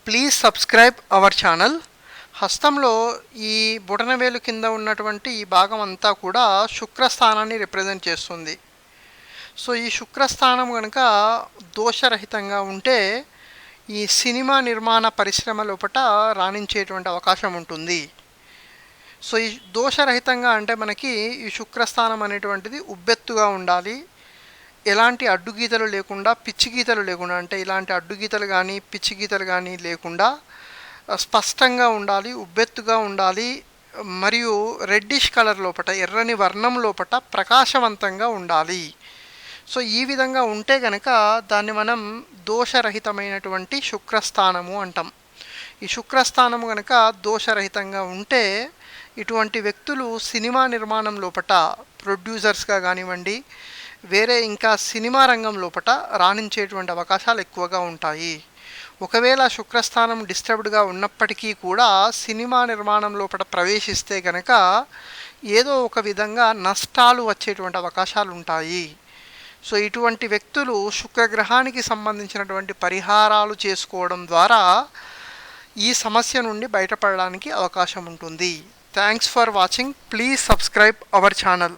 Please subscribe our channel. హస్తంలో ఈ బొటనవేలు కింద ఉన్నటువంటి ఈ భాగం అంతా కూడా శుక్రస్థానాన్ని రిప్రజెంట్ చేస్తుంది. సో ఈ శుక్రస్థానం కనుక దోషరహితంగా ఉంటే ఈ సినిమా నిర్మాణ పరిశ్రమ లోపల రాణించేటువంటి అవకాశం ఉంటుంది. సో ఈ దోషరహితంగా అంటే మనకి ఈ శుక్రస్థానం అనేటువంటిది ఉబ్బెత్తుగా ఉండాలి, ఎలాంటి అడ్డుగీతలు లేకుండా, పిచ్చి గీతలు లేకుండా, అంటే ఇలాంటి అడ్డుగీతలు కానీ పిచ్చి గీతలు కానీ లేకుండా స్పష్టంగా ఉండాలి, ఉబ్బెత్తుగా ఉండాలి, మరియు రెడ్డిష్ కలర్ లోపల, ఎర్రని వర్ణం లోపల ప్రకాశవంతంగా ఉండాలి. సో ఈ విధంగా ఉంటే కనుక దాన్ని మనం దోషరహితమైనటువంటి శుక్రస్థానము అంటాం. ఈ శుక్రస్థానము కనుక దోషరహితంగా ఉంటే ఇటువంటి వ్యక్తులు సినిమా నిర్మాణం లోపల ప్రొడ్యూసర్స్గా కానివ్వండి, వేరే ఇంకా సినిమా రంగం లోపల రాణించేటువంటి అవకాశాలు ఎక్కువగా ఉంటాయి. ఒకవేళ శుక్రస్థానం డిస్టర్బ్డ్గా ఉన్నప్పటికీ కూడా సినిమా నిర్మాణం లోపల ప్రవేశిస్తే కనుక ఏదో ఒక విధంగా నష్టాలు వచ్చేటువంటి అవకాశాలు ఉంటాయి. సో ఇటువంటి వ్యక్తులు శుక్రగ్రహానికి సంబంధించినటువంటి పరిహారాలు చేసుకోవడం ద్వారా ఈ సమస్య నుండి బయటపడడానికి అవకాశం ఉంటుంది. Thanks for watching. Please subscribe our channel.